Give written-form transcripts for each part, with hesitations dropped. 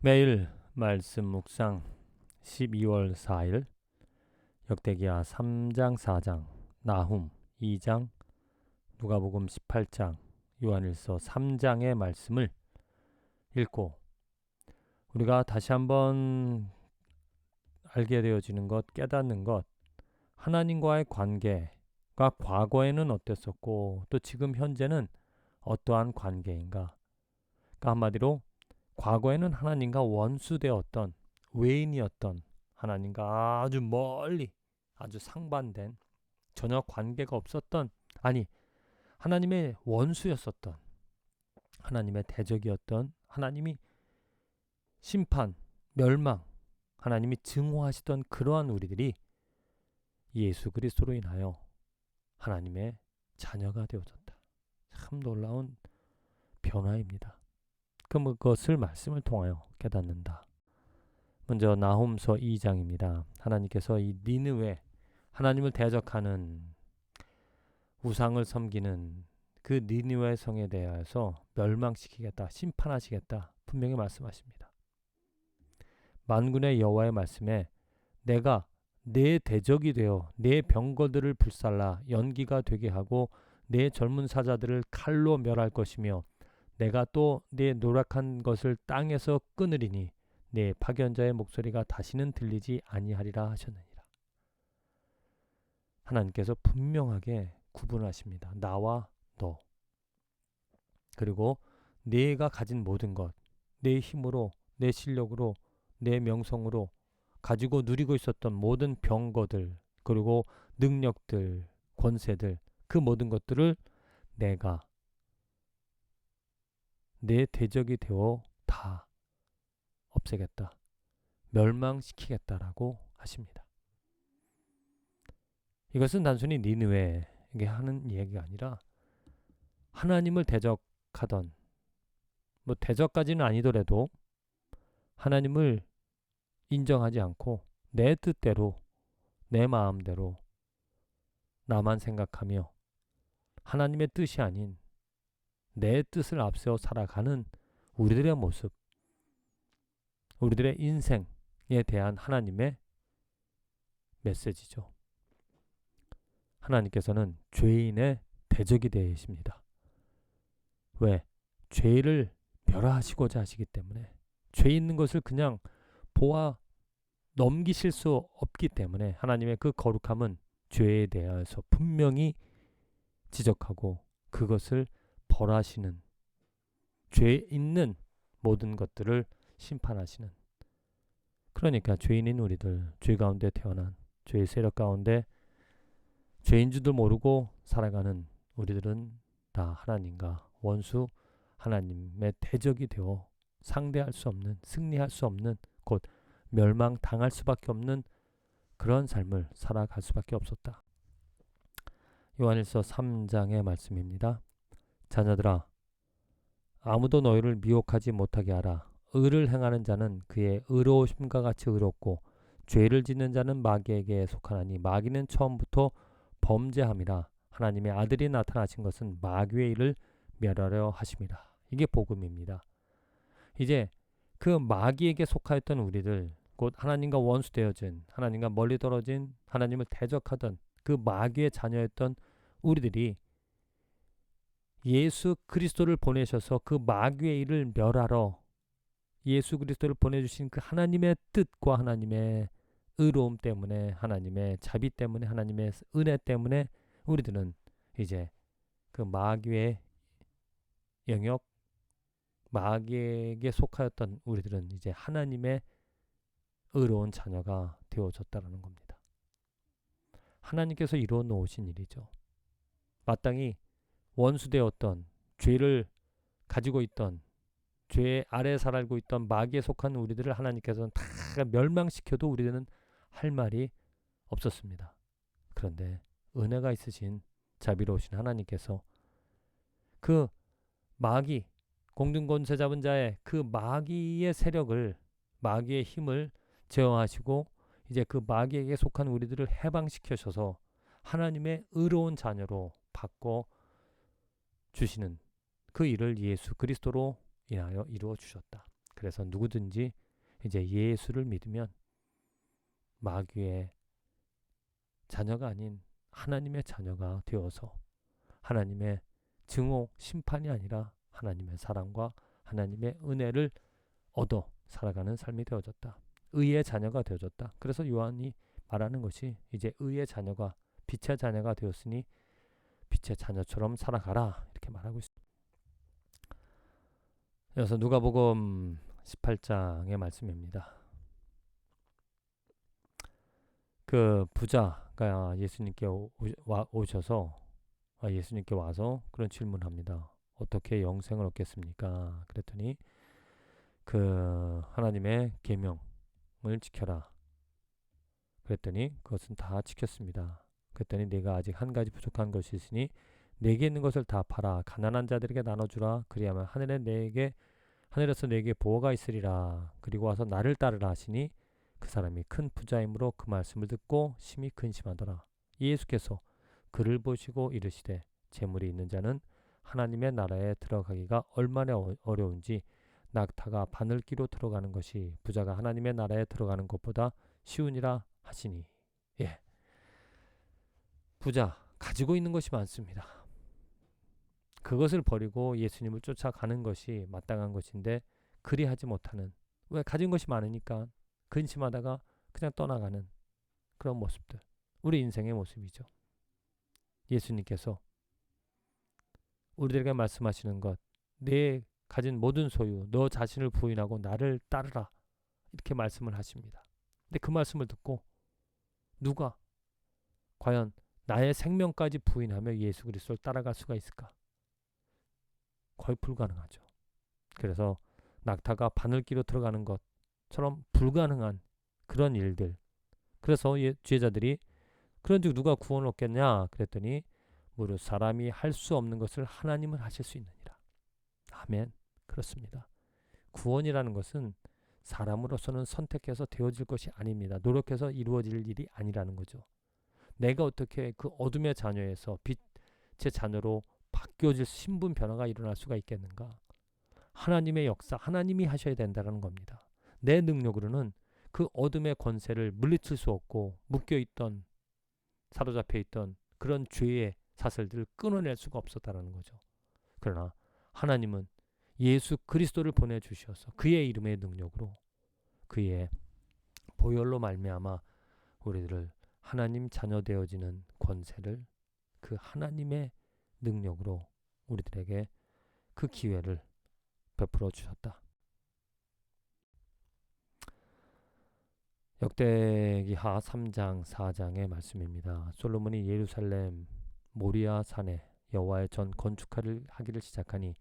매일 말씀 묵상 12월 4일 역대기야 3장 4장 나훔 2장 누가복음 18장 요한일서 3장의 말씀을 읽고 우리가 다시 한번 알게 되어지는 것, 깨닫는 것, 하나님과의 관계가 과거에는 어땠었고 또 지금 현재는 어떠한 관계인가. 그러니까 한마디로 과거에는 하나님과 원수되었던 외인이었던 하나님과 아주 멀리 아주 상반된 전혀 관계가 없었던 아니 하나님의 원수였었던 하나님의 대적이었던 하나님이 심판, 멸망 하나님이 증오하시던 그러한 우리들이 예수 그리스도로 인하여 하나님의 자녀가 되어졌다. 참 놀라운 변화입니다. 그것을 말씀을 통하여 깨닫는다. 먼저 나훔서 2장입니다. 하나님께서 이 니느웨 하나님을 대적하는 우상을 섬기는 그 니느웨 성에 대하여서 멸망시키겠다, 심판하시겠다 분명히 말씀하십니다. 만군의 여호와의 말씀에 내가 내 대적이 되어 내 병거들을 불살라 연기가 되게 하고 내 젊은 사자들을 칼로 멸할 것이며 내가 또 내 노력한 것을 땅에서 끊으리니 내 파견자의 목소리가 다시는 들리지 아니하리라 하셨느니라. 하나님께서 분명하게 구분하십니다. 나와 너. 그리고 내가 가진 모든 것, 내 힘으로, 내 실력으로, 내 명성으로 가지고 누리고 있었던 모든 병거들, 그리고 능력들, 권세들, 그 모든 것들을 내가 내 대적이 되어 다 없애겠다. 멸망시키겠다라고 하십니다. 이것은 단순히 니느웨에게 하는 이야기가 아니라 하나님을 대적하던 뭐 대적까지는 아니더라도 하나님을 인정하지 않고 내 뜻대로 내 마음대로 나만 생각하며 하나님의 뜻이 아닌 내 뜻을 앞세워 살아가는 우리들의 모습, 우리들의 인생에 대한 하나님의 메시지죠. 하나님께서는 죄인의 대적이 되십니다. 왜? 죄를 멸하시고자 하시기 때문에 죄 있는 것을 그냥 보아 넘기실 수 없기 때문에 하나님의 그 거룩함은 죄에 대해서 분명히 지적하고 그것을 벌하시는 죄 있는 모든 것들을 심판하시는 그러니까 죄인인 우리들 죄 가운데 태어난 죄의 세력 가운데 죄인 줄도 모르고 살아가는 우리들은 다 하나님과 원수 하나님의 대적이 되어 상대할 수 없는 승리할 수 없는 곧 멸망당할 수밖에 없는 그런 삶을 살아갈 수밖에 없었다. 요한일서 3장의 말씀입니다. 자녀들아 아무도 너희를 미혹하지 못하게 하라. 의를 행하는 자는 그의 의로우심과 같이 의롭고 죄를 짓는 자는 마귀에게 속하나니 마귀는 처음부터 범죄함이라. 하나님의 아들이 나타나신 것은 마귀의 일을 멸하려 하심이라. 이게 복음입니다. 이제 그 마귀에게 속하였던 우리들 곧 하나님과 원수되어진 하나님과 멀리 떨어진 하나님을 대적하던 그 마귀의 자녀였던 우리들이 예수 그리스도를 보내셔서 그 마귀의 일을 멸하러 예수 그리스도를 보내주신 그 하나님의 뜻과 하나님의 의로움 때문에 하나님의 자비 때문에 하나님의 은혜 때문에 우리들은 이제 그 마귀의 영역 마귀에게 속하였던 우리들은 이제 하나님의 의로운 자녀가 되어졌다는 겁니다. 하나님께서 이루어 놓으신 일이죠. 마땅히 원수되었던 죄를 가지고 있던 죄 아래 살고 있던 마귀에 속한 우리들을 하나님께서는 다 멸망시켜도 우리들은 할 말이 없었습니다. 그런데 은혜가 있으신 자비로우신 하나님께서 그 마귀 공중권세 잡은 자의 그 마귀의 세력을 마귀의 힘을 제어하시고 이제 그 마귀에게 속한 우리들을 해방시켜셔서 하나님의 의로운 자녀로 바꿔 주시는 그 일을 예수 그리스도로 인하여 이루어 주셨다. 그래서 누구든지 이제 예수를 믿으면 마귀의 자녀가 아닌 하나님의 자녀가 되어서 하나님의 증오, 심판이 아니라 하나님의 사랑과 하나님의 은혜를 얻어 살아가는 삶이 되어졌다. 의의 자녀가 되어졌다. 그래서 요한이 말하는 것이 이제 의의 자녀가 빛의 자녀가 되었으니 빛의 자녀처럼 살아가라 이렇게 말하고 있습니다. 그래서 누가복음 18장의 말씀입니다. 그 부자가 예수님께 오셔서 예수님께 와서 그런 질문합니다. 어떻게 영생을 얻겠습니까? 그랬더니 그 하나님의 계명을 지켜라. 그랬더니 그것은 다 지켰습니다. 그랬더니 내가 아직 한 가지 부족한 것이 있으니 내게 있는 것을 다 팔아 가난한 자들에게 나눠주라. 그리하면 하늘에서 내게 보호가 있으리라. 그리고 와서 나를 따르라 하시니 그 사람이 큰 부자이므로 그 말씀을 듣고 심히 근심하더라. 예수께서 그를 보시고 이르시되 재물이 있는 자는 하나님의 나라에 들어가기가 얼마나 어려운지 낙타가 바늘기로 들어가는 것이 부자가 하나님의 나라에 들어가는 것보다 쉬우니라 하시니. 예, 부자 가지고 있는 것이 많습니다. 그것을 버리고 예수님을 쫓아가는 것이 마땅한 것인데 그리하지 못하는, 왜? 가진 것이 많으니까 근심하다가 그냥 떠나가는 그런 모습들, 우리 인생의 모습이죠. 예수님께서 우리들에게 말씀하시는 것, 내 가진 모든 소유 너 자신을 부인하고 나를 따르라 이렇게 말씀을 하십니다. 근데 그 말씀을 듣고 누가 과연 나의 생명까지 부인하며 예수 그리스도를 따라갈 수가 있을까? 거의 불가능하죠. 그래서 낙타가 바늘기로 들어가는 것처럼 불가능한 그런 일들. 그래서 지혜자들이 그런즉 누가 구원을 얻겠냐 그랬더니 무릇 사람이 할 수 없는 것을 하나님은 하실 수 있느니라. 아멘. 그렇습니다. 구원이라는 것은 사람으로서는 선택해서 되어질 것이 아닙니다. 노력해서 이루어질 일이 아니라는 거죠. 내가 어떻게 그 어둠의 자녀에서 빛의 자녀로 바뀌어질 신분 변화가 일어날 수가 있겠는가? 하나님의 역사, 하나님이 하셔야 된다는 겁니다. 내 능력으로는 그 어둠의 권세를 물리칠 수 없고 묶여있던, 사로잡혀 있던 그런 죄의 사슬들을 끊어낼 수가 없었다는 거죠. 그러나 하나님은 예수 그리스도를 보내주셔서 그의 이름의 능력으로 그의 보혈로 말미암아 우리들을 하나님 자녀 되어지는 권세를 그 하나님의 능력으로 우리들에게 그 기회를 베풀어 주셨다. 역대기하 3장 4장의 말씀입니다. 솔로몬이 예루살렘 모리아 산에 여호와의 전 건축하기를 시작하니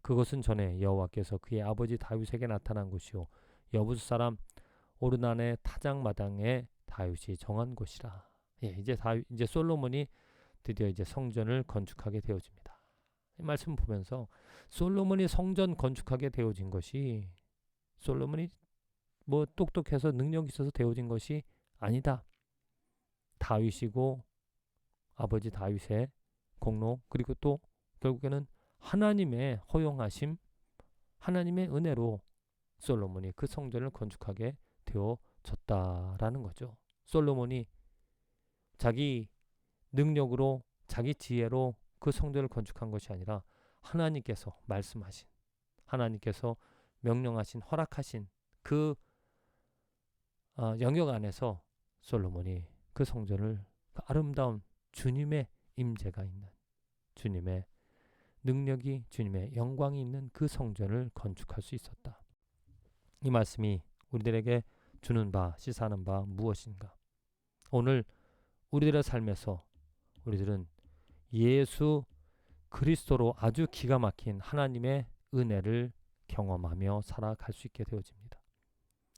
그것은 전에 여호와께서 그의 아버지 다윗에게 나타난 곳이요 여부스 사람 오르난의 타작마당에 다윗이 정한 곳이라. 예, 이제 솔로몬이 드디어 이제 성전을 건축하게 되어집니다. 이 말씀 보면서 솔로몬이 성전 건축하게 되어진 것이 솔로몬이 뭐 똑똑해서 능력이 있어서 되어진 것이 아니다. 다윗이고 아버지 다윗의 공로, 그리고 또 결국에는 하나님의 허용하심, 하나님의 은혜로 솔로몬이 그 성전을 건축하게 되어졌다라는 거죠. 솔로몬이 자기 능력으로 자기 지혜로 그 성전을 건축한 것이 아니라 하나님께서 말씀하신, 하나님께서 명령하신, 허락하신 그 영역 안에서 솔로몬이 그 성전을, 그 아름다운 주님의 임재가 있는, 주님의 능력이, 주님의 영광이 있는 그 성전을 건축할 수 있었다. 이 말씀이 우리들에게 주는 바, 시사하는 바 무엇인가? 오늘 우리들의 삶에서 우리들은 예수 그리스도로 아주 기가 막힌 하나님의 은혜를 경험하며 살아갈 수 있게 되어집니다.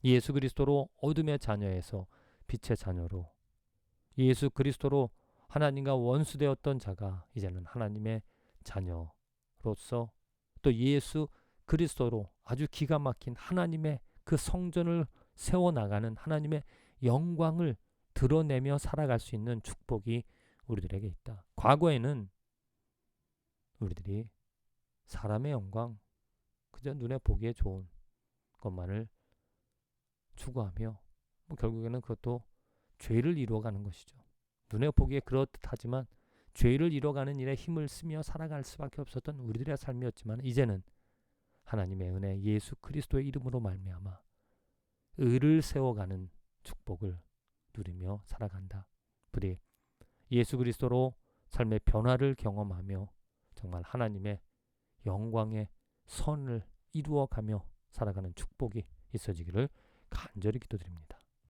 예수 그리스도로 어둠의 자녀에서 빛의 자녀로, 예수 그리스도로 하나님과 원수되었던 자가 이제는 하나님의 자녀로서, 또 예수 그리스도로 아주 기가 막힌 하나님의 그 성전을 세워나가는 하나님의 영광을 드러내며 살아갈 수 있는 축복이 우리들에게 있다. 과거에는 우리들이 사람의 영광, 그저 눈에 보기에 좋은 것만을 추구하며 결국에는 그것도 죄를 이루어가는 것이죠. 눈에 보기에 그렇듯하지만 죄를 이뤄가는 일에 힘을 쓰며 살아갈 수밖에 없었던 우리들의 삶이었지만 이제는 하나님의 은혜 예수 그리스도의 이름으로 말미암아 의를 세워가는 축복을 누리며 살아간다. 부디 예수 그리스도로 삶의 변화를 경험하며 정말 하나님의 영광의 선을 이루어가며 살아가는 축복이 있어지기를 간절히 기도드립니다.